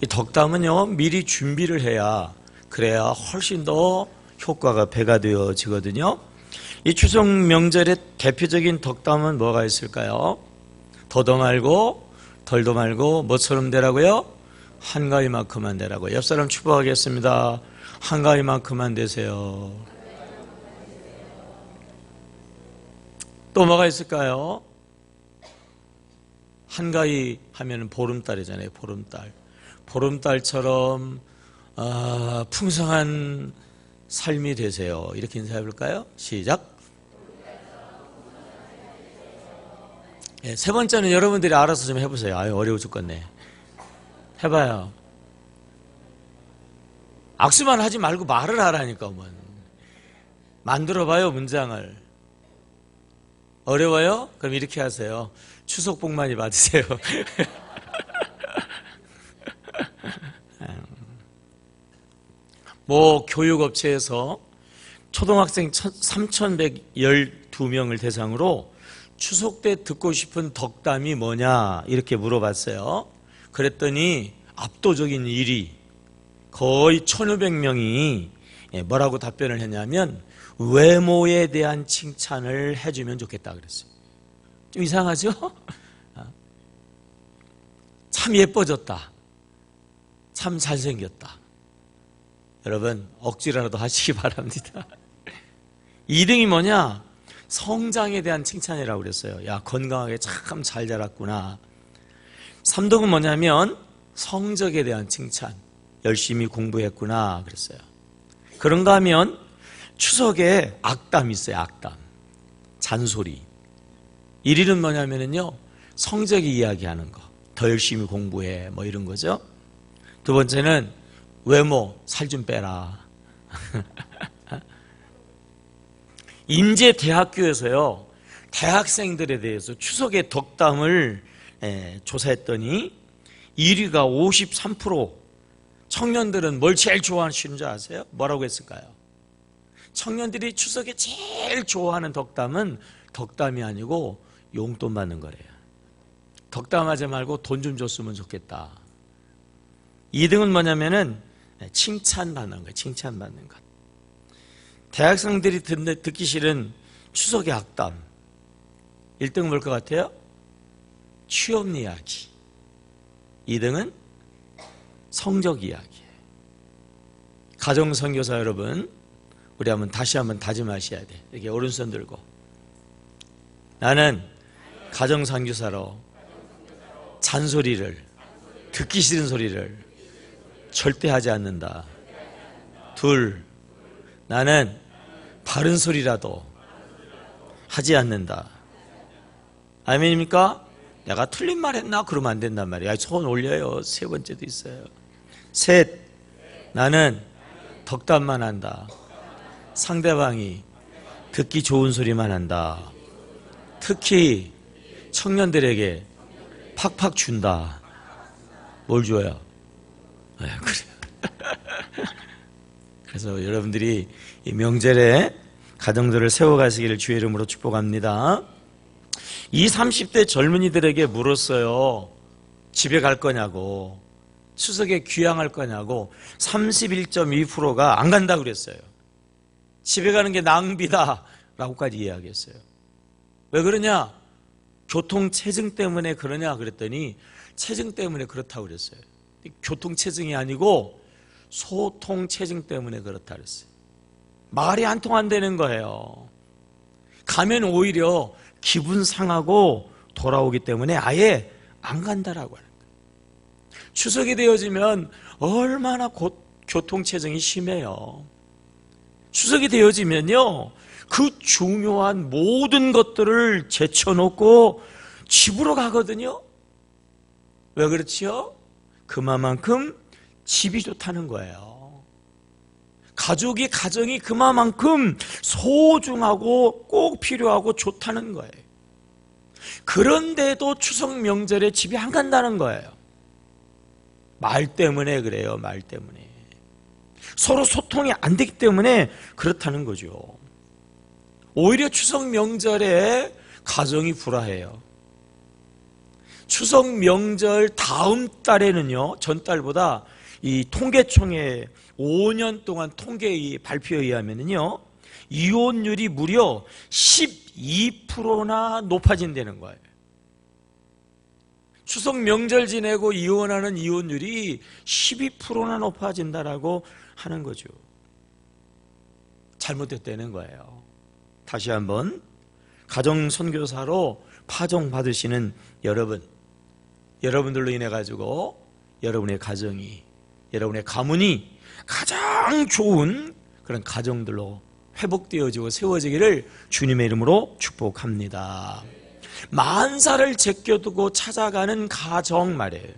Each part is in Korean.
이 덕담은요, 미리 준비를 해야, 그래야 훨씬 더 효과가 배가 되어지거든요. 이 추석 명절의 대표적인 덕담은 뭐가 있을까요? 더도 말고 덜도 말고 뭐처럼 되라고요? 한가위만큼만 되라고. 옆 사람 축복하겠습니다. 한가위만큼만 되세요. 또 뭐가 있을까요? 한가위 하면 보름달이잖아요. 보름달. 보름달처럼 풍성한 삶이 되세요. 이렇게 인사해 볼까요? 시작. 네, 세 번째는 여러분들이 알아서 좀 해보세요. 아유, 어려워 죽겠네. 해봐요. 악수만 하지 말고 말을 하라니까. 만들어봐요, 문장을. 어려워요? 그럼 이렇게 하세요. 추석 복 많이 받으세요. 교육업체에서 초등학생 3,112명을 대상으로 추석 때 듣고 싶은 덕담이 뭐냐 이렇게 물어봤어요. 그랬더니 압도적인 1위, 거의 1,500명이 뭐라고 답변을 했냐면 외모에 대한 칭찬을 해주면 좋겠다 그랬어요. 좀 이상하죠? 참 예뻐졌다. 참 잘생겼다. 여러분 억지로라도 하시기 바랍니다. 2등이 뭐냐? 성장에 대한 칭찬이라고 그랬어요. 야, 건강하게 참 잘 자랐구나. 3등은 뭐냐면 성적에 대한 칭찬. 열심히 공부했구나 그랬어요. 그런가 하면 추석에 악담이 있어요. 악담. 잔소리. 1위는 뭐냐면요, 성적이 이야기하는 거. 더 열심히 공부해. 뭐 이런 거죠. 두 번째는 외모, 살 좀 빼라. 인제대학교에서요, 대학생들에 대해서 추석의 덕담을 조사했더니 1위가 53%. 청년들은 뭘 제일 좋아하시는 줄 아세요? 뭐라고 했을까요? 청년들이 추석에 제일 좋아하는 덕담은 덕담이 아니고 용돈 받는 거래요. 덕담하지 말고 돈 좀 줬으면 좋겠다. 2등은 뭐냐면은 칭찬받는 거예요. 칭찬받는 것. 대학생들이 듣기 싫은 추석의 악담. 1등은 뭘 것 같아요? 취업 이야기. 2등은 성적 이야기예요. 가정선교사 여러분, 우리 다시 한번 다짐하셔야 돼. 이렇게 오른손 들고, 나는 가정선교사로 잔소리를, 듣기 싫은 소리를 절대 하지 않는다. 둘, 나는 바른 소리라도 하지 않는다. 아멘입니까? 내가 틀린 말 했나? 그러면 안 된단 말이에요. 손 올려요. 세 번째도 있어요. 셋, 나는 덕담만 한다. 상대방이 듣기 좋은 소리만 한다. 특히 청년들에게 팍팍 준다. 뭘 줘요? 그래. 그래서 여러분들이 이 명절에 가정들을 세워가시기를 주의 이름으로 축복합니다. 이 30대 젊은이들에게 물었어요. 집에 갈 거냐고, 추석에 귀향할 거냐고. 31.2%가 안 간다고 그랬어요. 집에 가는 게 낭비다 라고까지 이야기했어요. 왜 그러냐? 교통체증 때문에 그러냐 그랬더니 체증 때문에 그렇다고 그랬어요. 교통체증이 아니고 소통체증 때문에 그렇다 그랬어요. 말이 안 통한다는 거예요. 가면 오히려 기분 상하고 돌아오기 때문에 아예 안 간다라고 하는 거예요. 추석이 되어지면 얼마나 교통체증이 심해요. 추석이 되어지면요, 그 중요한 모든 것들을 제쳐놓고 집으로 가거든요. 왜 그렇지요? 그만큼 집이 좋다는 거예요. 가정이 그만큼 소중하고 꼭 필요하고 좋다는 거예요. 그런데도 추석 명절에 집이 안 간다는 거예요. 말 때문에 그래요. 말 때문에. 서로 소통이 안 되기 때문에 그렇다는 거죠. 오히려 추석 명절에 가정이 불화해요. 추석 명절 다음 달에는요, 전달보다 이 통계청의 5년 동안 통계 발표에 의하면요, 이혼율이 무려 12%나 높아진다는 거예요. 추석 명절 지내고 이혼하는 이혼율이 12%나 높아진다라고 하는 거죠. 잘못됐다는 거예요. 다시 한번, 가정 선교사로 파종 받으시는 여러분들로 인해 가지고 여러분의 가정이, 여러분의 가문이 가장 좋은 그런 가정들로 회복되어지고 세워지기를 주님의 이름으로 축복합니다. 만사를 제껴두고 찾아가는 가정 말이에요.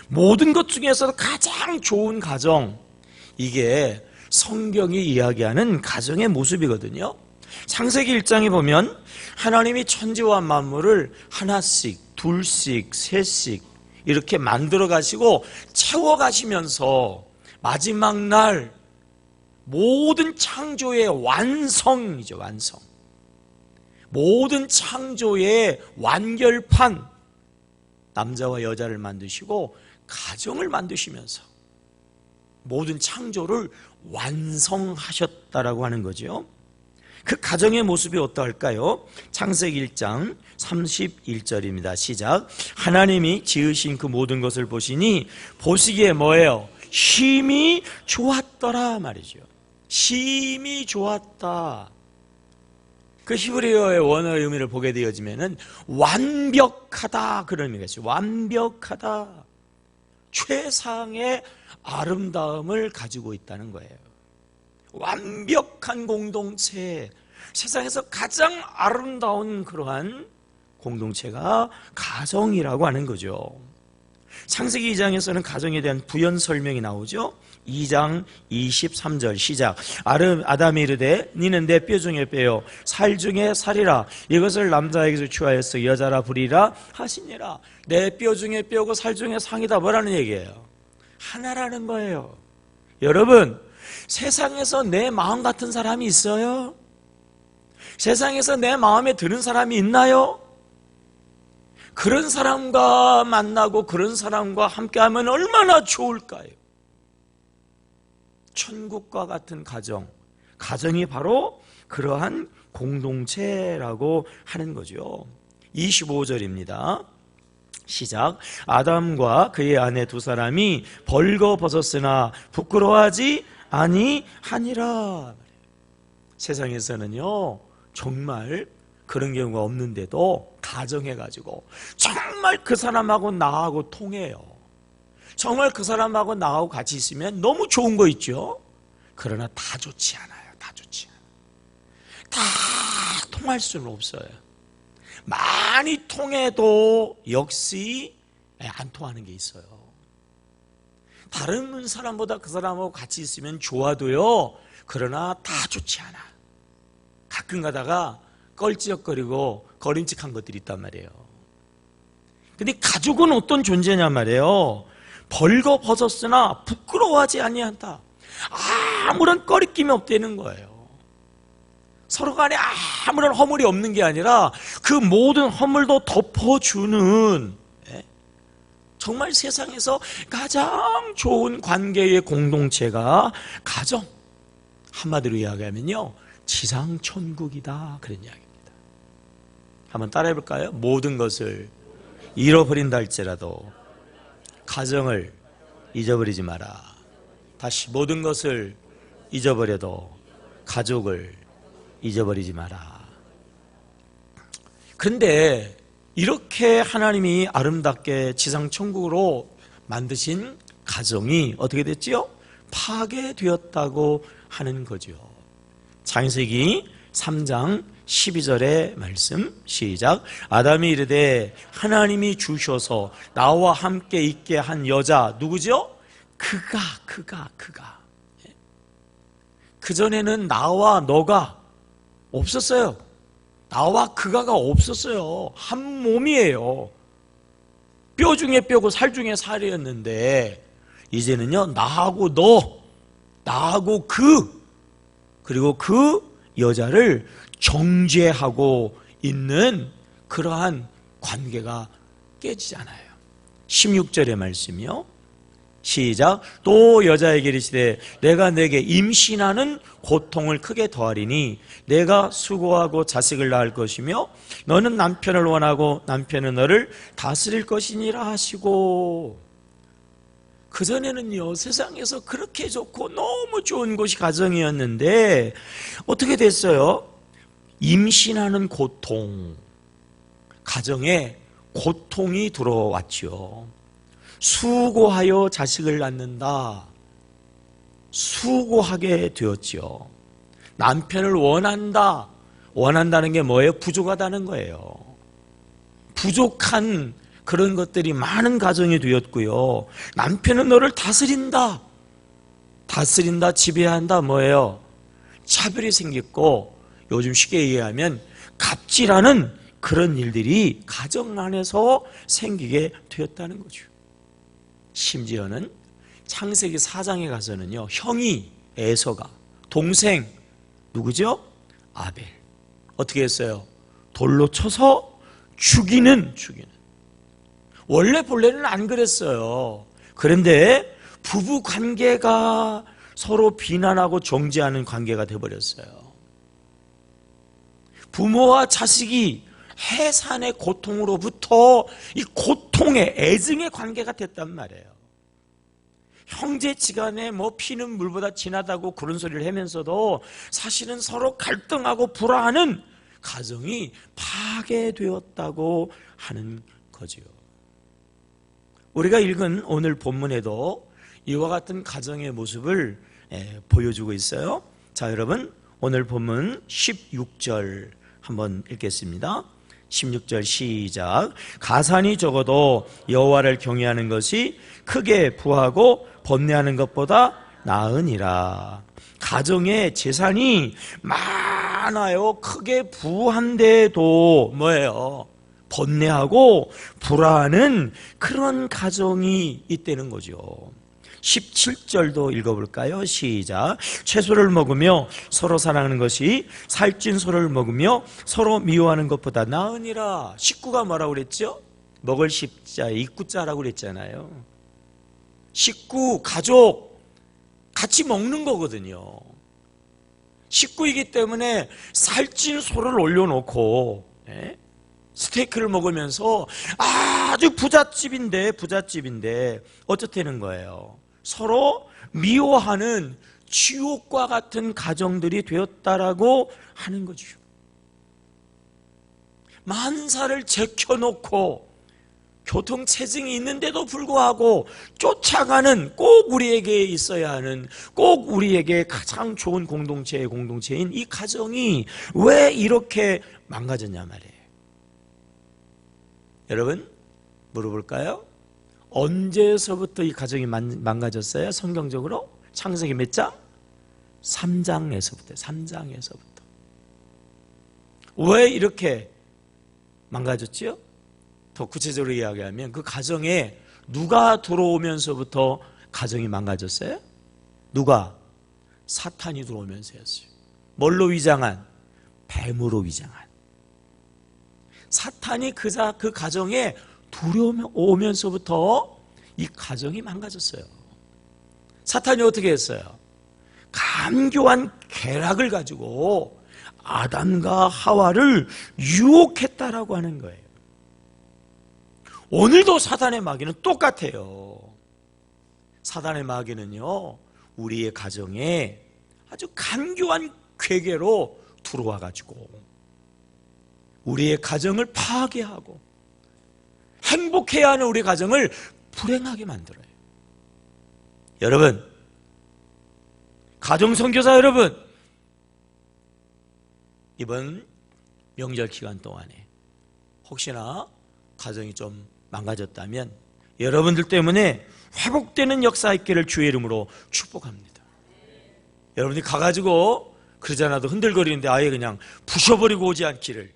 모든 것 중에서도 가장 좋은 가정, 이게 성경이 이야기하는 가정의 모습이거든요. 창세기 1장에 보면 하나님이 천지와 만물을 하나씩, 둘씩, 셋씩 이렇게 만들어 가시고 채워 가시면서 마지막 날 모든 창조의 완성이죠, 완성. 모든 창조의 완결판, 남자와 여자를 만드시고 가정을 만드시면서 모든 창조를 완성하셨다라고 하는 거죠. 그 가정의 모습이 어떠할까요? 창세기 1장 31절입니다. 시작. 하나님이 지으신 그 모든 것을 보시니 보시기에 뭐예요? 심히 좋았더라 말이죠. 심히 좋았다. 그 히브리어의 원어의 의미를 보게 되어지면은 완벽하다 그런 의미가 있어요. 완벽하다. 최상의 아름다움을 가지고 있다는 거예요. 완벽한 공동체, 세상에서 가장 아름다운 그러한 공동체가 가정이라고 하는 거죠. 창세기 2장에서는 가정에 대한 부연 설명이 나오죠. 2장 23절 시작. 아담이 이르되 니는 내 뼈 중에 뼈요 살 중에 살이라. 이것을 남자에게서 취하여서 여자라 부리라 하시니라. 내 뼈 중에 뼈고 살 중에 상이다. 뭐라는 얘기예요? 하나라는 거예요. 여러분, 세상에서 내 마음 같은 사람이 있어요? 세상에서 내 마음에 드는 사람이 있나요? 그런 사람과 만나고 그런 사람과 함께하면 얼마나 좋을까요? 천국과 같은 가정, 가정이 바로 그러한 공동체라고 하는 거죠. 25절입니다. 시작. 아담과 그의 아내 두 사람이 벌거벗었으나 부끄러워하지 아니하니라. 세상에서는요, 정말 그런 경우가 없는데도 가정해가지고 정말 그 사람하고 나하고 통해요. 정말 그 사람하고 나하고 같이 있으면 너무 좋은 거 있죠. 그러나 다 좋지 않아요. 다 좋지 않아요. 다 통할 수는 없어요. 많이 통해도 역시 안 통하는 게 있어요. 다른 사람보다 그 사람하고 같이 있으면 좋아도요, 그러나 다 좋지 않아. 가끔 가다가 껄찌적거리고 거림칙한 것들이 있단 말이에요. 근데 가족은 어떤 존재냐 말이에요. 벌거벗었으나 부끄러워하지 아니한다. 아무런 꺼리낌이 없다는 거예요. 서로 간에 아무런 허물이 없는 게 아니라 그 모든 허물도 덮어주는, 정말 세상에서 가장 좋은 관계의 공동체가 가정. 한마디로 이야기하면요, 지상천국이다 그런 이야기입니다. 한번 따라해 볼까요? 모든 것을 잃어버린다 할지라도 가정을 잊어버리지 마라. 다시, 모든 것을 잊어버려도 가족을 잊어버리지 마라. 그런데 이렇게 하나님이 아름답게 지상천국으로 만드신 가정이 어떻게 됐지요? 파괴되었다고 하는 거죠. 창세기 3장 12절의 말씀 시작. 아담이 이르되 하나님이 주셔서 나와 함께 있게 한 여자 누구죠? 그가. 그전에는 나와 너가 없었어요. 나와 그가가 없었어요. 한 몸이에요. 뼈 중에 뼈고 살 중에 살이었는데 이제는요, 나하고 너, 나하고 그리고 그 여자를 정죄하고 있는 그러한 관계가 깨지잖아요. 16절의 말씀이요. 시작. 또 여자에게 이르시되 내가 내게 임신하는 고통을 크게 더하리니 내가 수고하고 자식을 낳을 것이며 너는 남편을 원하고 남편은 너를 다스릴 것이니라 하시고. 그전에는요, 세상에서 그렇게 좋고 너무 좋은 곳이 가정이었는데 어떻게 됐어요? 임신하는 고통, 가정에 고통이 들어왔죠. 수고하여 자식을 낳는다. 수고하게 되었죠. 남편을 원한다. 원한다는 게 뭐예요? 부족하다는 거예요. 부족한 그런 것들이 많은 가정이 되었고요. 남편은 너를 다스린다. 다스린다, 지배한다, 뭐예요? 차별이 생겼고, 요즘 쉽게 얘기하면 갑질하는 그런 일들이 가정 안에서 생기게 되었다는 거죠. 심지어는 창세기 4장에 가서는요, 형이 에서가, 동생 누구죠? 아벨. 어떻게 했어요? 돌로 쳐서 죽이는. 원래 본래는 안 그랬어요. 그런데 부부 관계가 서로 비난하고 정죄하는 관계가 되어버렸어요. 부모와 자식이 해산의 고통으로부터 이 고통의 애증의 관계가 됐단 말이에요. 형제지간에 뭐 피는 물보다 진하다고 그런 소리를 하면서도 사실은 서로 갈등하고 불화하는 가정이 파괴되었다고 하는 거지요. 우리가 읽은 오늘 본문에도 이와 같은 가정의 모습을 보여주고 있어요. 자, 여러분, 오늘 본문 16절 한번 읽겠습니다. 16절 시작. 가산이 적어도 여호와를 경외하는 것이 크게 부하고 번뇌하는 것보다 나으니라. 가정에 재산이 많아요. 크게 부한데도 뭐예요? 번뇌하고 불화하는 그런 가정이 있다는 거죠. 17절도 읽어볼까요? 시작. 채소를 먹으며 서로 사랑하는 것이 살찐 소를 먹으며 서로 미워하는 것보다 나으니라. 식구가 뭐라고 그랬죠? 먹을 십자에 입구자라고 그랬잖아요. 식구, 가족 같이 먹는 거거든요. 식구이기 때문에 살찐 소를 올려놓고 스테이크를 먹으면서 아주 부잣집인데 어떻다는 거예요? 서로 미워하는 지옥과 같은 가정들이 되었다라고 하는 거죠. 만사를 제켜놓고 교통체증이 있는데도 불구하고 쫓아가는, 꼭 우리에게 있어야 하는, 꼭 우리에게 가장 좋은 공동체인 이 가정이 왜 이렇게 망가졌냐 말이에요. 여러분, 물어볼까요? 언제서부터 이 가정이 망가졌어요? 성경적으로? 창세기 몇 장? 3장에서부터. 왜 이렇게 망가졌지요? 더 구체적으로 이야기하면 그 가정에 누가 들어오면서부터 가정이 망가졌어요? 누가? 사탄이 들어오면서였어요. 뭘로 위장한? 뱀으로 위장한. 사탄이 그 가정에 들어오면서부터 이 가정이 망가졌어요. 사탄이 어떻게 했어요? 감교한 계략을 가지고 아담과 하와를 유혹했다라고 하는 거예요. 오늘도 사탄의 마귀는 똑같아요. 사탄의 마귀는요, 우리의 가정에 아주 간교한 괴계로 들어와 가지고 우리의 가정을 파괴하고 행복해야 하는 우리 가정을 불행하게 만들어요. 여러분, 가정선교사 여러분, 이번 명절 기간 동안에 혹시나 가정이 좀 망가졌다면 여러분들 때문에 회복되는 역사 있기를 주의 이름으로 축복합니다. 여러분이 가가지고 그러지 않아도 흔들거리는데 아예 그냥 부셔버리고 오지 않기를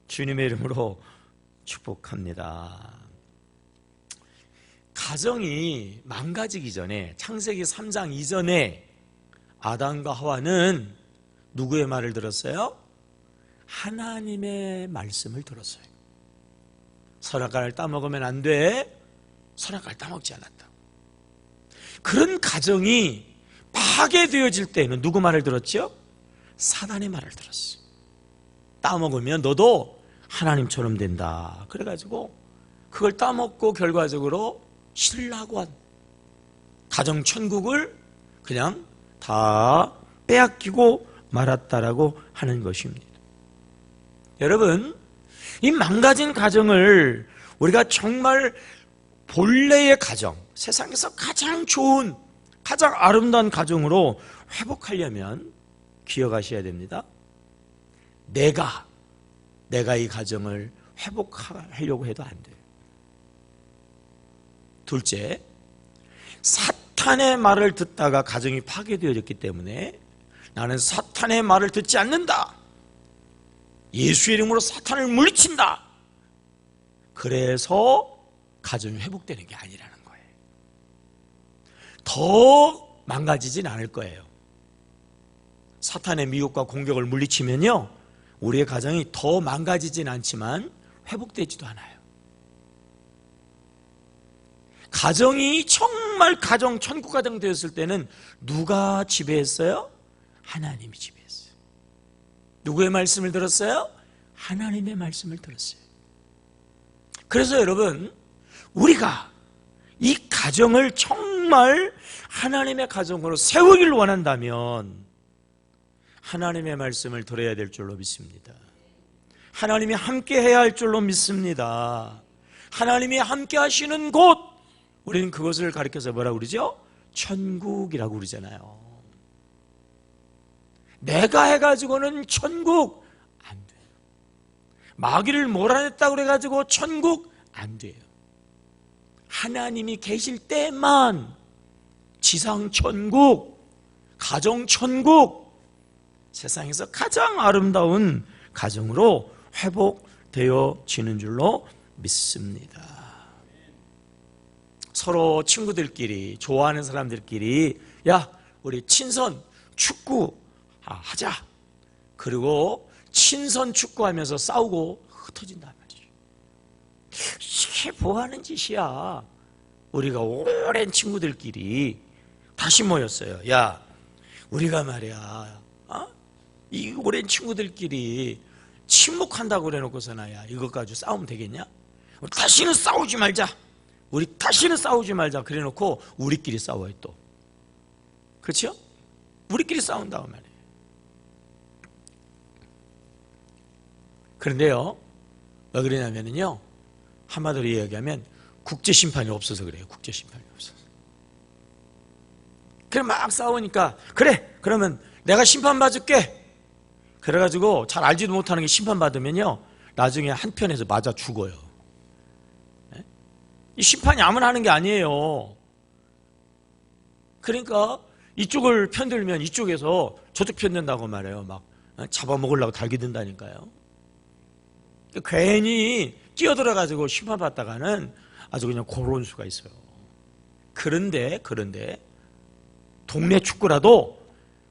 주님의 이름으로 축복합니다. 가정이 망가지기 전에, 창세기 3장 이전에 아담과 하와는 누구의 말을 들었어요? 하나님의 말씀을 들었어요. 선악과를 따먹으면 안 돼. 선악과를 따먹지 않았다. 그런 가정이 파괴되어질 때에는 누구 말을 들었죠? 사단의 말을 들었어요. 따먹으면 너도 하나님처럼 된다. 그래가지고 그걸 따먹고 결과적으로 신라관, 가정천국을 그냥 다 빼앗기고 말았다라고 하는 것입니다. 여러분, 이 망가진 가정을 우리가 정말 본래의 가정, 세상에서 가장 좋은, 가장 아름다운 가정으로 회복하려면 기억하셔야 됩니다. 내가 이 가정을 회복하려고 해도 안 돼요. 둘째, 사탄의 말을 듣다가 가정이 파괴되어졌기 때문에 나는 사탄의 말을 듣지 않는다. 예수의 이름으로 사탄을 물리친다. 그래서 가정이 회복되는 게 아니라는 거예요. 더 망가지진 않을 거예요. 사탄의 미혹과 공격을 물리치면요, 우리의 가정이 더 망가지진 않지만 회복되지도 않아요. 가정이 정말 천국 가정 되었을 때는 누가 지배했어요? 하나님이 지배했어요. 누구의 말씀을 들었어요? 하나님의 말씀을 들었어요. 그래서 여러분, 우리가 이 가정을 정말 하나님의 가정으로 세우기를 원한다면 하나님의 말씀을 들어야 될 줄로 믿습니다. 하나님이 함께 해야 할 줄로 믿습니다. 하나님이 함께 하시는 곳, 우리는 그것을 가리켜서 뭐라고 그러죠? 천국이라고 그러잖아요. 내가 해가지고는 천국 안 돼요. 마귀를 몰아냈다고 그래가지고 천국 안 돼요. 하나님이 계실 때만 지상 천국, 가정 천국, 세상에서 가장 아름다운 가정으로 회복되어지는 줄로 믿습니다. 서로 친구들끼리, 좋아하는 사람들끼리, 야, 우리 친선 축구 하자. 그리고 친선 축구하면서 싸우고 흩어진단 말이죠. 이게 뭐 하는 짓이야? 우리가 오랜 친구들끼리 다시 모였어요. 야, 우리가 말이야, 이 오랜 친구들끼리 침묵한다고 그래놓고서나, 야, 이것 가지고 싸우면 되겠냐? 다시는 싸우지 말자. 우리 다시는 싸우지 말자. 그래놓고 우리끼리 싸워요 또. 그렇죠? 우리끼리 싸운다고 말이에요. 그런데요, 왜 그러냐면요, 한마디로 이야기하면 국제심판이 없어서 그래요. 국제심판이 없어서. 그래 막 싸우니까, 그래 그러면 내가 심판받을게. 그래가지고 잘 알지도 못하는 게 심판받으면요, 나중에 한편에서 맞아 죽어요. 이 심판이 아무나 하는 게 아니에요. 그러니까 이쪽을 편들면 이쪽에서 저쪽 편든다고 말해요. 막 잡아먹으려고 달기든다니까요. 괜히 끼어들어가지고 심판받다가는 아주 그냥 고로운 수가 있어요. 그런데 동네 축구라도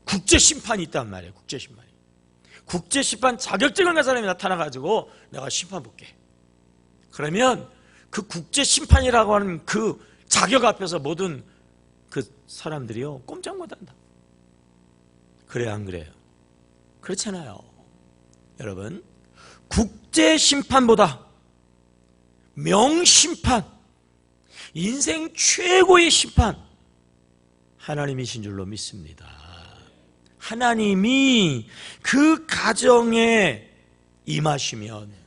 국제심판이 있단 말이에요. 국제심판 자격증을 가진 사람이 나타나가지고 내가 심판 볼게. 그러면 그 국제심판이라고 하는 그 자격 앞에서 모든 그 사람들이요, 꼼짝 못한다. 그래요, 안 그래요? 그렇잖아요. 여러분, 국제심판보다 명심판, 인생 최고의 심판, 하나님이신 줄로 믿습니다. 하나님이 그 가정에 임하시면,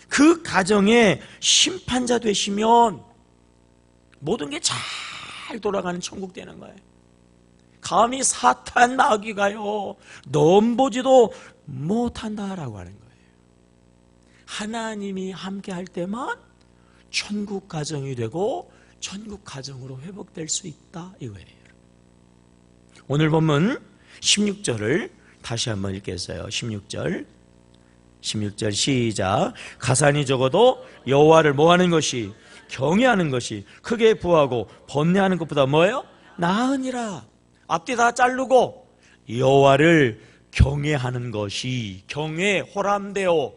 그 가정의 심판자 되시면 모든 게 잘 돌아가는 천국 되는 거예요. 감히 사탄 마귀가요, 넘보지도 못한다라고 하는 거예요. 하나님이 함께 할 때만 천국 가정이 되고 천국 가정으로 회복될 수 있다, 이거예요. 오늘 본문 16절을 다시 한번 읽겠어요. 16절 시작. 가산이 적어도 여호와를 뭐하는 것이, 경외하는 것이 크게 부하고 번뇌하는 것보다 뭐예요? 나으니라. 앞뒤 다 자르고 여호와를 경외하는 것이, 경외, 호람되어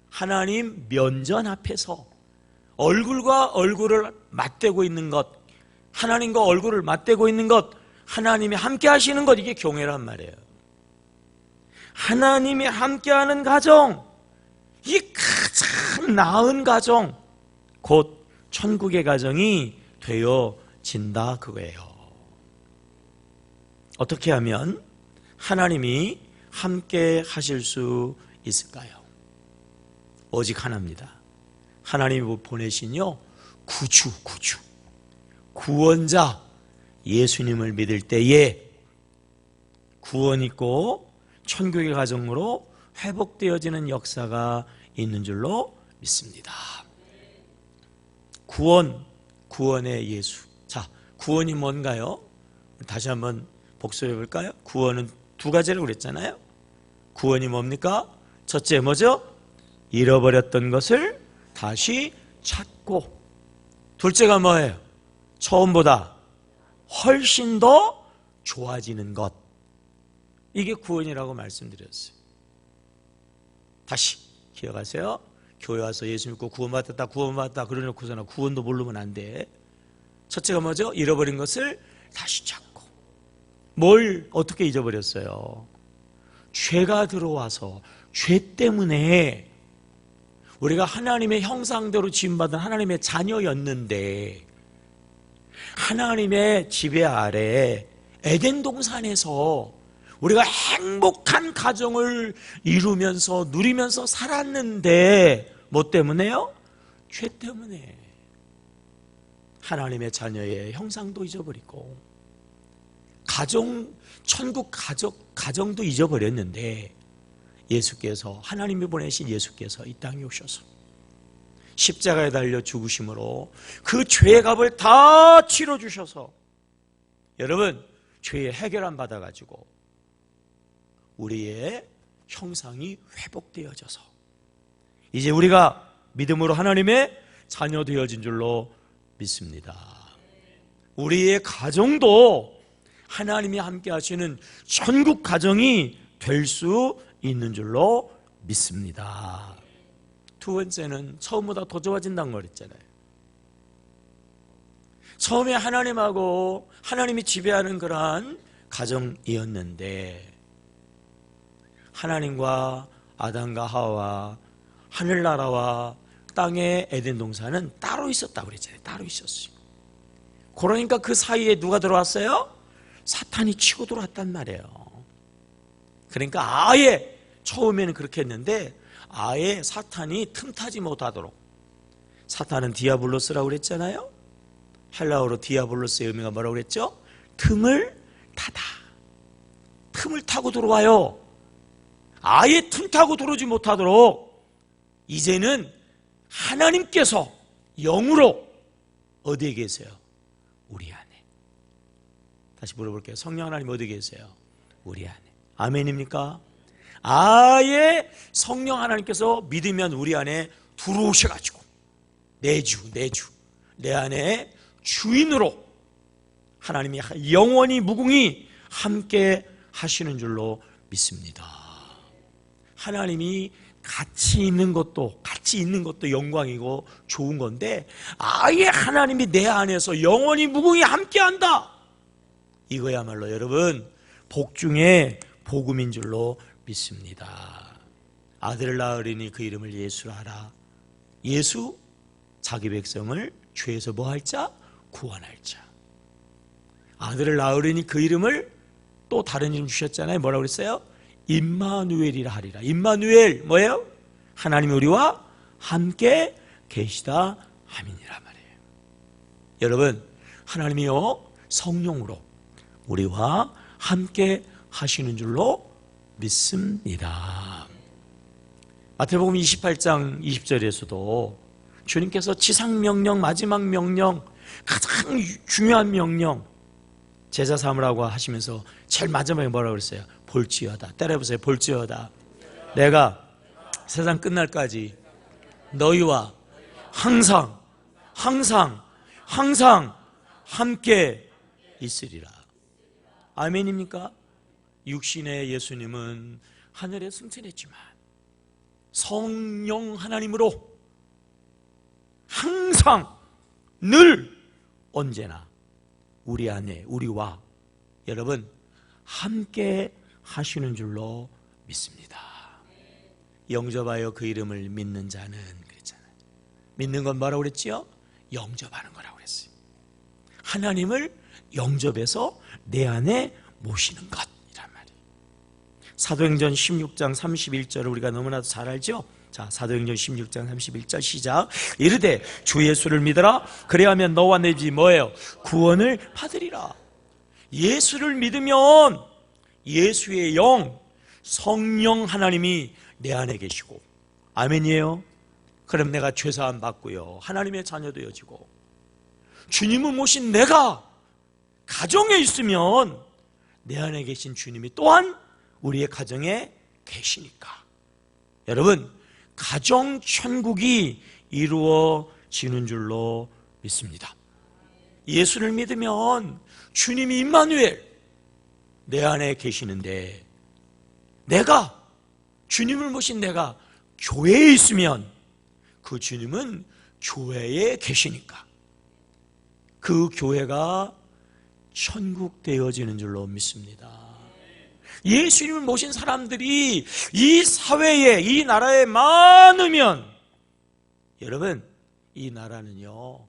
하나님 면전 앞에서 얼굴과 얼굴을 맞대고 있는 것, 하나님과 얼굴을 맞대고 있는 것, 하나님이 함께 하시는 것, 이게 경외란 말이에요. 하나님이 함께하는 가정, 이 가장 나은 가정, 곧 천국의 가정이 되어진다 그거예요. 어떻게 하면 하나님이 함께 하실 수 있을까요? 오직 하나입니다. 하나님이 보내신요 구주, 구원자 예수님을 믿을 때에 구원 있고 천국의 가정으로 회복되어지는 역사가 있는 줄로 믿습니다. 구원의 예수. 자, 구원이 뭔가요? 다시 한번 복습해 볼까요? 구원은 두 가지라고 그랬잖아요. 구원이 뭡니까? 첫째 뭐죠? 잃어버렸던 것을 다시 찾고, 둘째가 뭐예요? 처음보다 훨씬 더 좋아지는 것. 이게 구원이라고 말씀드렸어요. 다시 기억하세요. 교회 와서 예수 믿고 구원받았다 그러놓고서는 구원도 모르면 안 돼. 첫째가 뭐죠? 잃어버린 것을 다시 찾고. 뭘 어떻게 잊어버렸어요? 죄가 들어와서, 죄 때문에 우리가 하나님의 형상대로 지음받은 하나님의 자녀였는데, 하나님의 지배 아래 에덴 동산에서 우리가 행복한 가정을 이루면서 누리면서 살았는데, 뭐 때문에요? 죄 때문에 하나님의 자녀의 형상도 잊어버리고 천국 가정도 잊어버렸는데, 예수께서, 하나님이 보내신 예수께서 이 땅에 오셔서 십자가에 달려 죽으심으로 그 죄의 값을 다 치러주셔서, 여러분 죄의 해결함 받아가지고 우리의 형상이 회복되어져서 이제 우리가 믿음으로 하나님의 자녀 되어진 줄로 믿습니다. 우리의 가정도 하나님이 함께 하시는 천국 가정이 될 수 있는 줄로 믿습니다. 두 번째는 처음보다 더 좋아진다는 걸 했잖아요. 처음에 하나님하고 하나님이 지배하는 그러한 가정이었는데, 하나님과 아담과 하와, 하늘나라와 땅의 에덴 동산은 따로 있었다고 그랬잖아요. 따로 있었어요. 그러니까 그 사이에 누가 들어왔어요? 사탄이 치고 들어왔단 말이에요. 그러니까 아예 처음에는 그렇게 했는데, 아예 사탄이 틈타지 못하도록, 사탄은 디아블로스라고 그랬잖아요. 헬라어로 디아블로스의 의미가 뭐라고 그랬죠? 틈을 타다. 틈을 타고 들어와요. 아예 틈 타고 들어오지 못하도록 이제는 하나님께서 영으로 어디에 계세요? 우리 안에. 다시 물어볼게요. 성령 하나님 어디 계세요? 우리 안에. 아멘입니까? 아예 성령 하나님께서 믿으면 우리 안에 들어오셔가지고 내 안에 주인으로 하나님이 영원히 무궁히 함께 하시는 줄로 믿습니다. 하나님이 같이 있는 것도 영광이고 좋은 건데, 아예 하나님이 내 안에서 영원히 무궁히 함께한다. 이거야말로 여러분 복 중에 복음인 줄로 믿습니다. 아들을 낳으리니 그 이름을 예수라 하라. 예수, 자기 백성을 죄에서 뭐 할 자? 구원할 자. 아들을 낳으리니 그 이름을 또 다른 이름 주셨잖아요. 뭐라고 그랬어요? 임마누엘이라 하리라. 임마누엘 뭐예요? 하나님이 우리와 함께 계시다 함이니라 말이에요. 여러분, 하나님이요 성령으로 우리와 함께 하시는 줄로 믿습니다. 마태복음 28장 20절에서도 주님께서 지상명령, 마지막 명령, 가장 중요한 명령, 제자 삼으라고 하시면서 제일 마지막에 뭐라고 그랬어요? 볼지어다. 따라해보세요. 볼지어다. 내가 세상 끝날까지 너희와 항상 함께 있으리라. 아멘입니까? 육신의 예수님은 하늘에 승천했지만 성령 하나님으로 항상 늘 언제나 우리 안에 우리와 여러분 함께 하시는 줄로 믿습니다. 영접하여 그 이름을 믿는 자는 그랬잖아요. 믿는 건 뭐라고 그랬지요? 영접하는 거라고 그랬어요. 하나님을 영접해서 내 안에 모시는 것이란 말이에요. 사도행전 16장 31절을 우리가 너무나도 잘 알죠? 자, 사도행전 16장 31절 시작. 이르되 주 예수를 믿어라. 그래야면 너와 내 집이 뭐예요? 구원을 받으리라. 예수를 믿으면 예수의 영, 성령 하나님이 내 안에 계시고, 아멘이에요? 그럼 내가 죄사함 받고요, 하나님의 자녀 되어지고, 주님을 모신 내가 가정에 있으면 내 안에 계신 주님이 또한 우리의 가정에 계시니까 여러분 가정 천국이 이루어지는 줄로 믿습니다. 예수를 믿으면 주님이 임마누엘 내 안에 계시는데, 내가 주님을 모신 내가 교회에 있으면 그 주님은 교회에 계시니까 그 교회가 천국 되어지는 줄로 믿습니다. 예수님을 모신 사람들이 이 사회에, 이 나라에 많으면 여러분 이 나라는요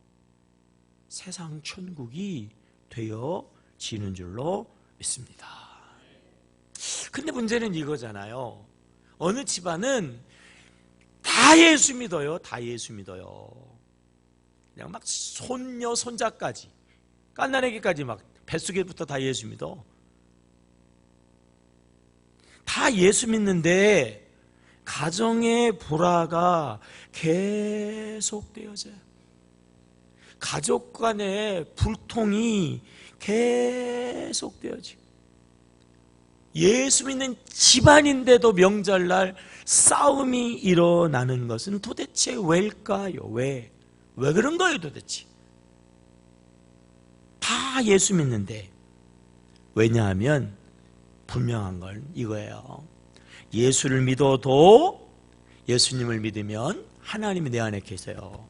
세상 천국이 되어지는 줄로 믿습니다. 근데 문제는 이거잖아요. 어느 집안은 다 예수 믿어요. 다 예수 믿어요. 그냥 막 손녀 손자까지 깐난애기까지 막 뱃속에부터 다 예수 믿어. 다 예수 믿는데 가정의 불화가 계속되어져요. 가족 간의 불통이 계속되어지고, 예수 믿는 집안인데도 명절날 싸움이 일어나는 것은 도대체 왜일까요? 왜 그런 거예요 도대체? 다 예수 믿는데. 왜냐하면 분명한 건 이거예요. 예수를 믿어도 예수님을 믿으면 하나님이 내 안에 계세요.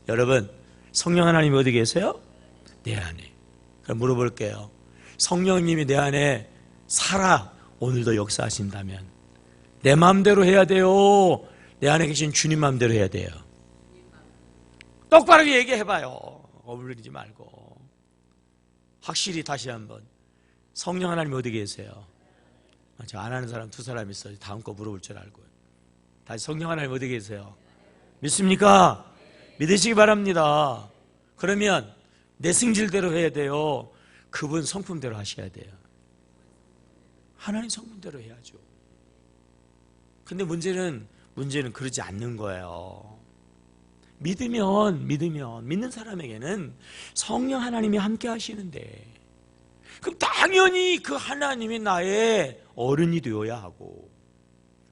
여러분 성령 하나님이 어디 계세요? 내 안에. 그럼 물어볼게요. 성령님이 내 안에 살아 오늘도 역사하신다면 내 마음대로 해야 돼요? 내 안에 계신 주님 마음대로 해야 돼요? 똑바로 얘기해봐요. 어물리지 말고. 확실히 다시 한번. 성령 하나님 어디 계세요? 저 안 하는 사람 두 사람 있어요. 다음 거 물어볼 줄 알고요. 다시 성령 하나님 어디 계세요? 믿습니까? 믿으시기 바랍니다. 그러면 내 승질대로 해야 돼요? 그분 성품대로 하셔야 돼요? 하나님 성품대로 해야죠. 근데 문제는 그러지 않는 거예요. 믿으면 믿는 사람에게는 성령 하나님이 함께 하시는데, 그럼 당연히 그 하나님이 나의 어른이 되어야 하고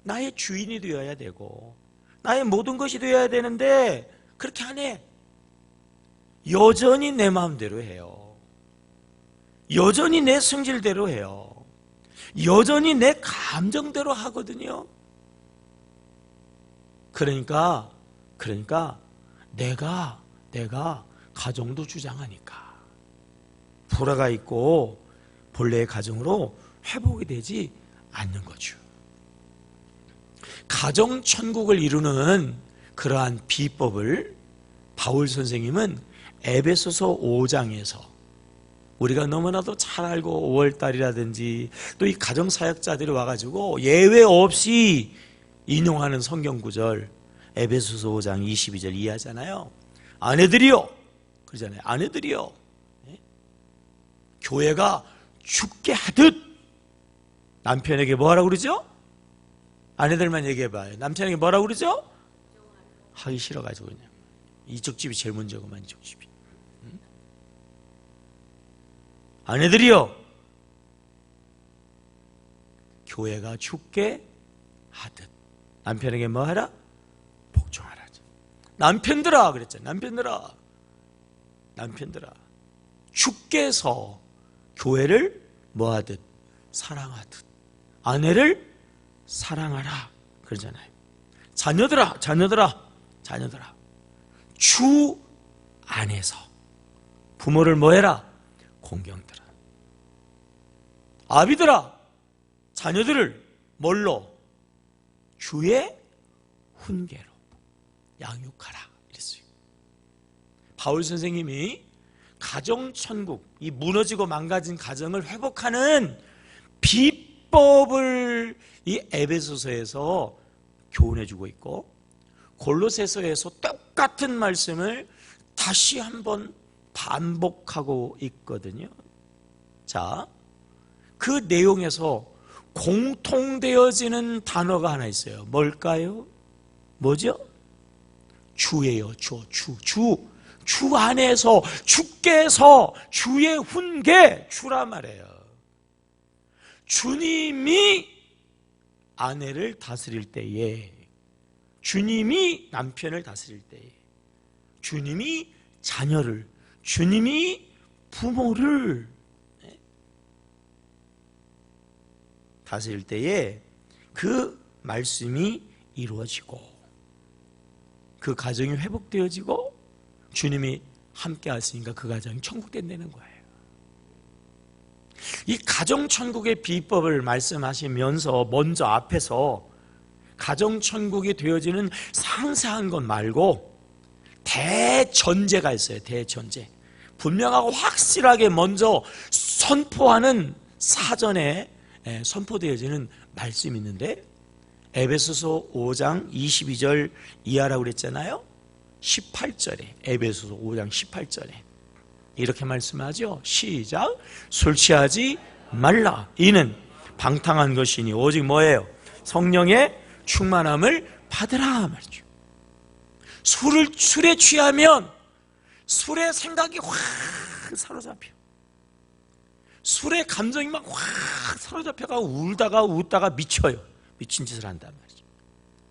나의 주인이 되어야 되고 나의 모든 것이 되어야 되는데 그렇게 안 해. 여전히 내 마음대로 해요. 여전히 내 성질대로 해요. 여전히 내 감정대로 하거든요. 그러니까 내가 가정도 주장하니까 불화가 있고 본래의 가정으로 회복이 되지 않는 거죠. 가정 천국을 이루는 그러한 비법을 바울 선생님은 에베소서 5장에서 우리가 너무나도 잘 알고 5월달이라든지 또 이 가정사역자들이 와가지고 예외 없이 인용하는 성경구절 에베소서 5장 22절 이해하잖아요. 아내들이요 그러잖아요. 아내들이요 교회가 죽게 하듯 남편에게 뭐하라고 그러죠? 아내들만 얘기해봐요. 남편에게 뭐라고 그러죠? 하기 싫어가지고 그냥 이쪽 집이 제일 문제구만. 이쪽 집이. 아내들이요 교회가 죽게 하듯 남편에게 뭐하라? 복종하라. 남편들아 그랬잖아요. 남편들아 죽게 해서 교회를 뭐하듯 사랑하듯 아내를 사랑하라 그러잖아요. 자녀들아 주 안에서 부모를 뭐해라? 공경들아. 아비들아 자녀들을 뭘로? 주의 훈계로 양육하라 이랬어요. 바울 선생님이 가정천국, 이 무너지고 망가진 가정을 회복하는 비법을 이 에베소서에서 교훈해주고 있고, 골로새서에서 똑같은 말씀을 다시 한번 반복하고 있거든요. 자, 그 내용에서 공통되어지는 단어가 하나 있어요. 뭘까요? 뭐죠? 주예요. 주 안에서 주께서 주의 훈계 주라 말해요. 주님이 아내를 다스릴 때에, 주님이 남편을 다스릴 때에, 주님이 자녀를, 주님이 부모를 다스릴 때에 그 말씀이 이루어지고 그 가정이 회복되어지고 주님이 함께 하시니까 그 가정이 천국 된다는 거예요. 이 가정천국의 비법을 말씀하시면서 먼저 앞에서 가정천국이 되어지는 상세한 것 말고 대전제가 있어요. 대전제. 분명하고 확실하게 먼저 선포하는, 사전에 선포되어지는 말씀이 있는데, 에베소서 5장 22절 이하라고 그랬잖아요. 18절에, 에베소서 5장 18절에 이렇게 말씀하죠. 시작. 술 취하지 말라. 이는 방탕한 것이니 오직 뭐예요? 성령의 충만함을 받으라 말이죠. 술에 취하면 술의 생각이 확 사로잡혀. 술의 감정이 막 확 사로잡혀가 울다가 웃다가 미쳐요. 미친 짓을 한단 말이죠.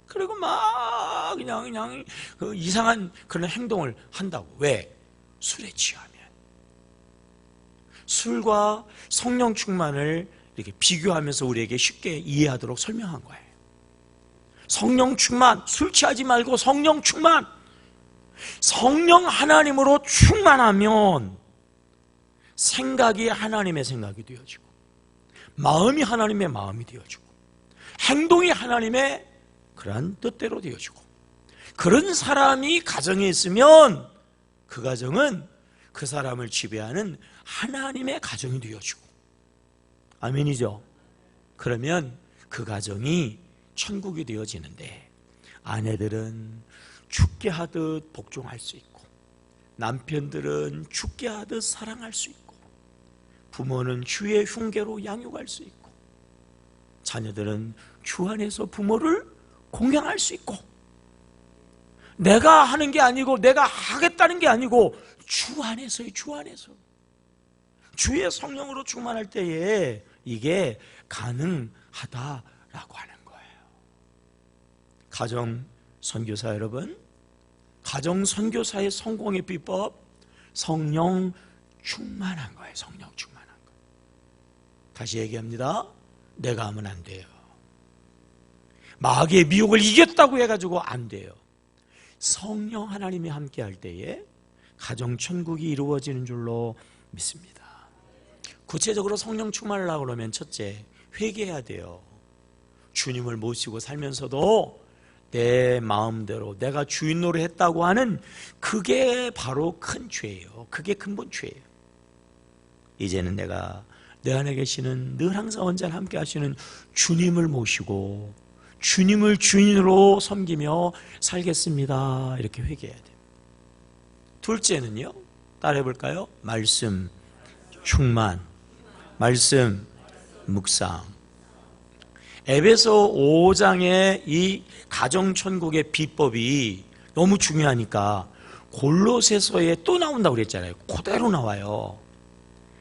그리고 막 그냥 그 이상한 그런 행동을 한다고. 왜? 술에 취하면. 술과 성령 충만을 이렇게 비교하면서 우리에게 쉽게 이해하도록 설명한 거예요. 성령 충만, 술 취하지 말고 성령 충만. 성령 하나님으로 충만하면 생각이 하나님의 생각이 되어지고, 마음이 하나님의 마음이 되어지고, 행동이 하나님의 그러한 뜻대로 되어지고, 그런 사람이 가정에 있으면 그 가정은 그 사람을 지배하는 하나님의 가정이 되어지고, 아멘이죠? 그러면 그 가정이 천국이 되어지는데, 아내들은 죽게 하듯 복종할 수 있고, 남편들은 죽게 하듯 사랑할 수 있고, 부모는 주의 흉계로 양육할 수 있고, 자녀들은 주 안에서 부모를 공경할 수 있고, 내가 하는 게 아니고 내가 하겠다는 게 아니고 주 안에서요. 주 안에서 주의 성령으로 충만할 때에 이게 가능하다라고 하는 거예요. 가정 선교사 여러분, 가정 선교사의 성공의 비법, 성령 충만한 거예요. 성령 충만한 거. 다시 얘기합니다. 내가 하면 안 돼요. 마귀의 미혹을 이겼다고 해가지고 안 돼요. 성령 하나님이 함께 할 때에 가정 천국이 이루어지는 줄로 믿습니다. 구체적으로 성령 충만을 하려고 그러면 첫째, 회개해야 돼요. 주님을 모시고 살면서도 내 마음대로 내가 주인 노릇 했다고 하는 그게 바로 큰 죄예요. 그게 근본 죄예요. 이제는 내가 내 안에 계시는 늘 항상 언제나 함께 하시는 주님을 모시고 주님을 주인으로 섬기며 살겠습니다. 이렇게 회개해야 돼요. 둘째는요, 따라해 볼까요? 말씀 충만, 말씀 묵상. 에베소 5장의 이 가정천국의 비법이 너무 중요하니까 골로새서에 또 나온다고 그랬잖아요. 그대로 나와요.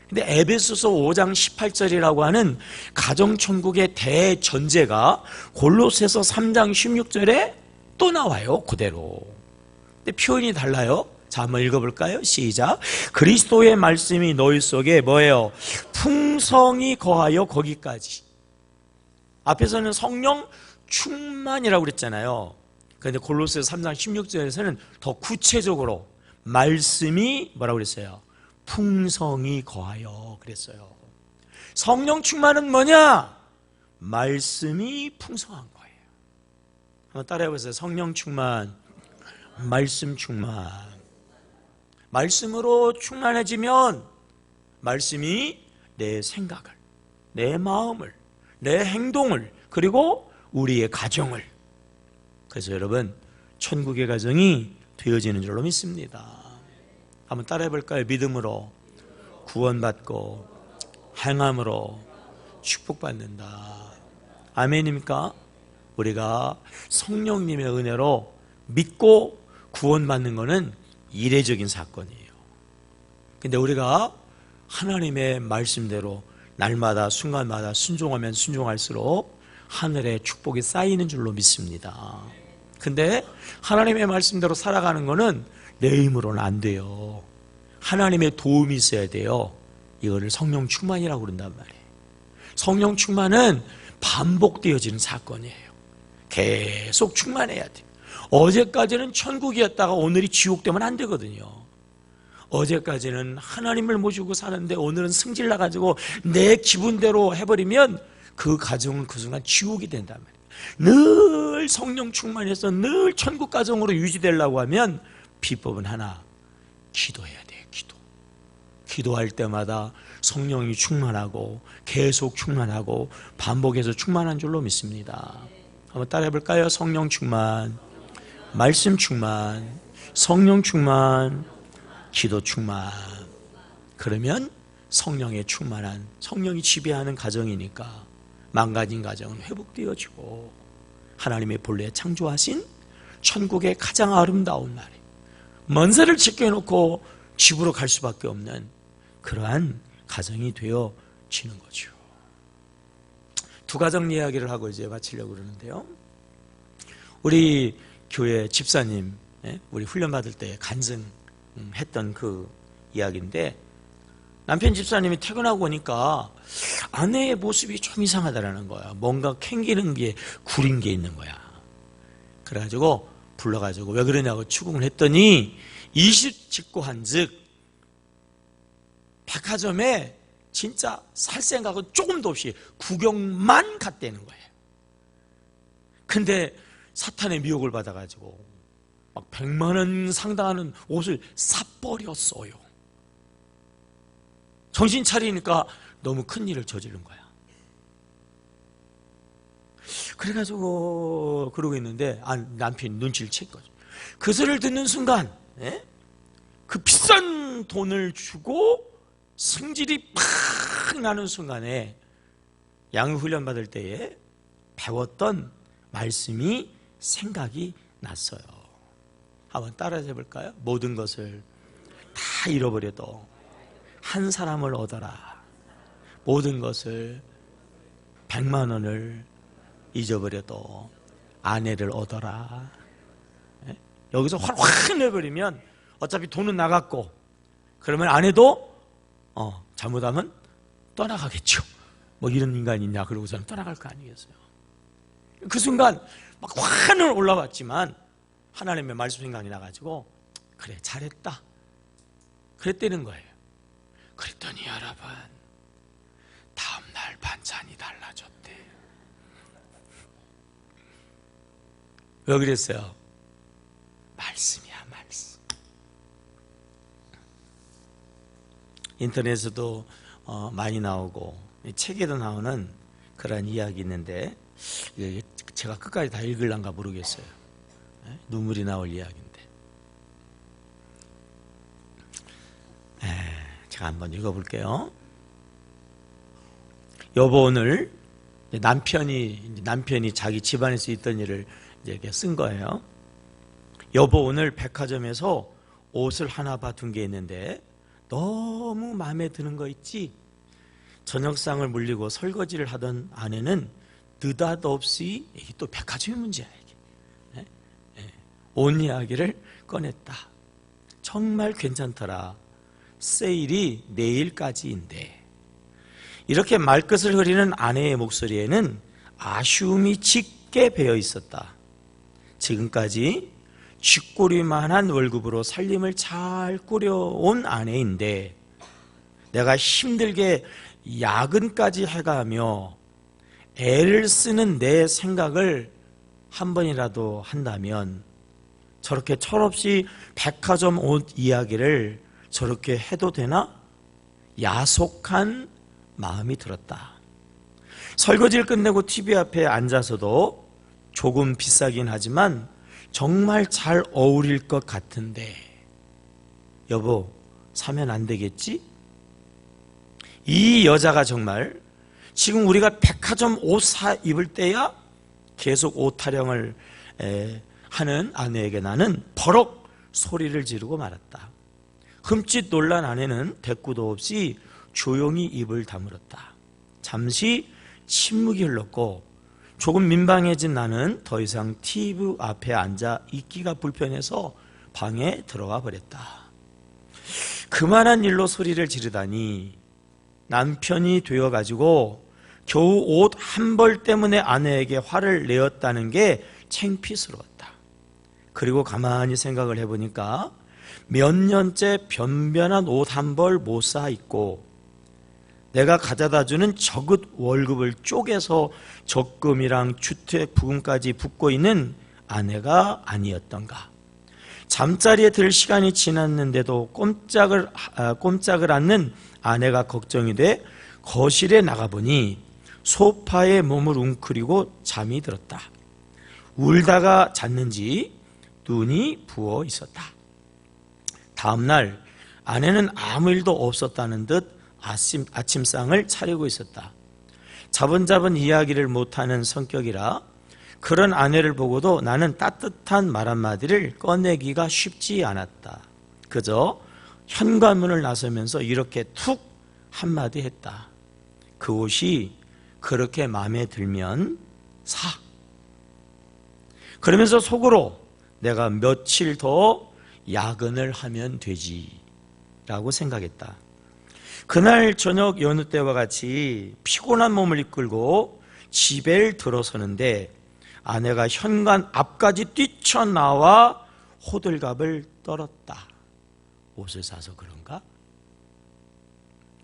근데 에베소서 5장 18절이라고 하는 가정천국의 대전제가 골로새서 3장 16절에 또 나와요. 그대로. 근데 표현이 달라요. 자, 한번 읽어볼까요? 시작. 그리스도의 말씀이 너희 속에 뭐예요? 풍성이 거하여 거기까지. 앞에서는 성령 충만이라고 그랬잖아요. 그런데 골로새서 3장 16절에서는 더 구체적으로 말씀이 뭐라고 그랬어요? 풍성이 거하여 그랬어요. 성령 충만은 뭐냐? 말씀이 풍성한 거예요. 한번 따라해 보세요. 성령 충만, 말씀 충만. 말씀으로 충만해지면 말씀이 내 생각을, 내 마음을, 내 행동을, 그리고 우리의 가정을, 그래서 여러분 천국의 가정이 되어지는 줄로 믿습니다. 한번 따라해 볼까요? 믿음으로 구원받고 행함으로 축복받는다. 아멘입니까? 우리가 성령님의 은혜로 믿고 구원받는 것은 이례적인 사건이에요. 근데 우리가 하나님의 말씀대로 날마다 순간마다 순종하면 순종할수록 하늘의 축복이 쌓이는 줄로 믿습니다. 근데 하나님의 말씀대로 살아가는 것은 내 힘으로는 안 돼요. 하나님의 도움이 있어야 돼요. 이거를 성령 충만이라고 그런단 말이에요. 성령 충만은 반복되어지는 사건이에요. 계속 충만해야 돼요. 어제까지는 천국이었다가 오늘이 지옥 되면 안 되거든요. 어제까지는 하나님을 모시고 사는데 오늘은 승질 나가지고 내 기분대로 해버리면 그 가정은 그 순간 지옥이 된단 말이에요. 늘 성령 충만해서 늘 천국 가정으로 유지되려고 하면 비법은 하나, 기도해야 돼요. 기도할 때마다 성령이 충만하고 계속 충만하고 반복해서 충만한 줄로 믿습니다. 한번 따라해 볼까요? 성령 충만, 말씀 충만, 성령 충만, 기도 충만. 그러면 성령의 충만한, 성령이 지배하는 가정이니까 망가진 가정은 회복되어지고 하나님의 본래 창조하신 천국의 가장 아름다운 날에 먼세를 지켜놓고 집으로 갈 수밖에 없는 그러한 가정이 되어지는 거죠. 두 가정 이야기를 하고 이제 마치려고 그러는데요. 우리 교회 집사님, 우리 훈련 받을 때 간증했던 그 이야기인데, 남편 집사님이 퇴근하고 오니까 아내의 모습이 좀 이상하다라는 거야. 뭔가 캥기는 게, 구린 게 있는 거야. 그래가지고 불러가지고 왜 그러냐고 추궁을 했더니 20 한즉 백화점에 진짜 살 생각은 조금도 없이 구경만 갔다는 거예요. 근데 사탄의 미혹을 받아가지고 막 100만 원 상당하는 옷을 사버렸어요. 정신 차리니까 너무 큰 일을 저지른 거야. 그래가지고 그러고 있는데 남편이 눈치를 챈 거죠. 그 소리를 듣는 순간 그 비싼 돈을 주고 승질이 팍 나는 순간에 양육훈련 받을 때에 배웠던 말씀이 생각이 났어요. 한번 따라해 볼까요? 모든 것을 다 잃어버려도 한 사람을 얻어라. 모든 것을 100만 원을 잊어버려도 아내를 얻어라. 여기서 확 내버리면 어차피 돈은 나갔고, 그러면 아내도 잘못하면 떠나가겠죠. 뭐 이런 인간이 있냐 그러고서는 떠나갈 거 아니겠어요. 그 순간 막 화는 올라왔지만 하나님의 말씀 생각이 나가지고 그래 잘했다 그랬다는 거예요. 그랬더니 여러분 다음날 반찬이 달라졌대. 왜 그랬어요? 말씀이야 말씀. 인터넷에도 많이 나오고 책에도 나오는 그런 이야기 있는데 제가 끝까지 다 읽을란가 모르겠어요. 눈물이 나올 이야기인데 제가 한번 읽어볼게요. 여보 오늘 남편이 자기 집안에서 있던 일을 이렇게 쓴 거예요. 여보 오늘 백화점에서 옷을 하나 봐둔 게 있는데 너무 마음에 드는 거 있지? 저녁상을 물리고 설거지를 하던 아내는 느닷없이 이게 또 백화점의 문제야 이게. 옷 이야기를 꺼냈다. 정말 괜찮더라. 세일이 내일까지인데 이렇게 말끝을 흐리는 아내의 목소리에는 아쉬움이 짙게 배어 있었다. 지금까지 쥐꼬리만한 월급으로 살림을 잘 꾸려온 아내인데 내가 힘들게 야근까지 해가며 애를 쓰는 내 생각을 한 번이라도 한다면 저렇게 철없이 백화점 옷 이야기를 저렇게 해도 되나? 야속한 마음이 들었다. 설거지를 끝내고 TV 앞에 앉아서도 조금 비싸긴 하지만 정말 잘 어울릴 것 같은데 여보 사면 안 되겠지? 이 여자가 정말 지금 우리가 백화점 옷 사 입을 때야 계속 옷 타령을 하는 아내에게 나는 버럭 소리를 지르고 말았다. 흠칫 놀란 아내는 대꾸도 없이 조용히 입을 다물었다. 잠시 침묵이 흘렀고 조금 민망해진 나는 더 이상 TV 앞에 앉아 있기가 불편해서 방에 들어가 버렸다. 그만한 일로 소리를 지르다니 남편이 되어가지고 겨우 옷 한 벌 때문에 아내에게 화를 내었다는 게 창피스러웠다. 그리고 가만히 생각을 해보니까 몇 년째 변변한 옷 한 벌 못 사 입고 내가 가져다주는 저긋 월급을 쪼개서 적금이랑 주택 부금까지 붓고 있는 아내가 아니었던가. 잠자리에 들 시간이 지났는데도 꼼짝을 않는 아내가 걱정이 돼 거실에 나가보니 소파에 몸을 웅크리고 잠이 들었다. 울다가 잤는지 눈이 부어 있었다. 다음날 아내는 아무 일도 없었다는 듯 아침상을 차리고 있었다. 자분자분 이야기를 못하는 성격이라 그런 아내를 보고도 나는 따뜻한 말 한마디를 꺼내기가 쉽지 않았다. 그저 현관문을 나서면서 이렇게 툭 한마디 했다. 그 옷이 그렇게 마음에 들면 사. 그러면서 속으로 내가 며칠 더 야근을 하면 되지 라고 생각했다. 그날 저녁 여느 때와 같이 피곤한 몸을 이끌고 집에 들어서는데 아내가 현관 앞까지 뛰쳐나와 호들갑을 떨었다. 옷을 사서 그런가?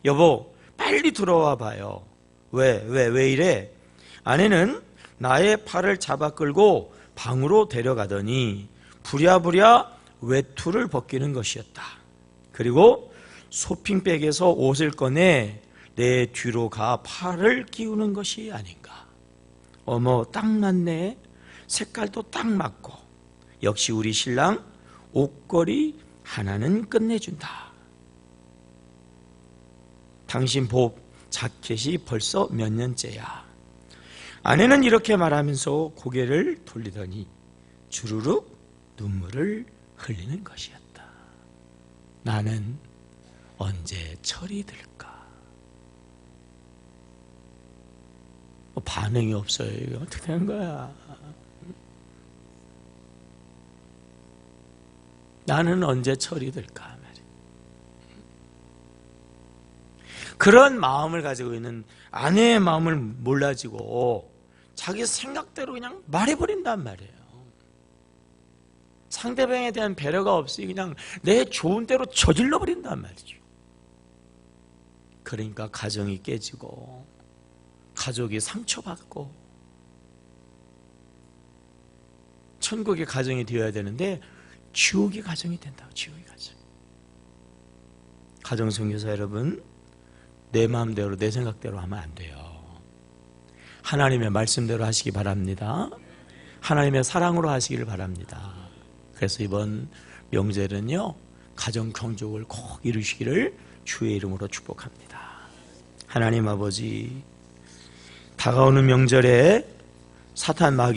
여보 빨리 들어와 봐요. 왜 이래? 아내는 나의 팔을 잡아 끌고 방으로 데려가더니 부랴부랴 외투를 벗기는 것이었다. 그리고 쇼핑백에서 옷을 꺼내 내 뒤로 가 팔을 끼우는 것이 아닌가. 어머 딱 맞네. 색깔도 딱 맞고. 역시 우리 신랑 옷걸이 하나는 끝내준다. 당신 복 자켓이 벌써 몇 년째야. 아내는 이렇게 말하면서 고개를 돌리더니 주르륵 눈물을 흘리는 것이었다. 나는 언제 철이 들까? 반응이 없어요. 이거 어떻게 된 거야? 나는 언제 철이 들까? 그런 마음을 가지고 있는 아내의 마음을 몰라지고 자기 생각대로 그냥 말해버린단 말이에요. 상대방에 대한 배려가 없이 그냥 내 좋은 대로 저질러 버린단 말이죠. 그러니까 가정이 깨지고 가족이 상처받고 천국의 가정이 되어야 되는데 지옥의 가정이 된다고. 지옥의 가정. 가정선교사 여러분, 내 마음대로 내 생각대로 하면 안 돼요. 하나님의 말씀대로 하시기 바랍니다. 하나님의 사랑으로 하시기를 바랍니다. 그래서 이번 명절은요 가정 경족을 꼭 이루시기를 주의 이름으로 축복합니다. 하나님 아버지, 다가오는 명절에 사탄 마귀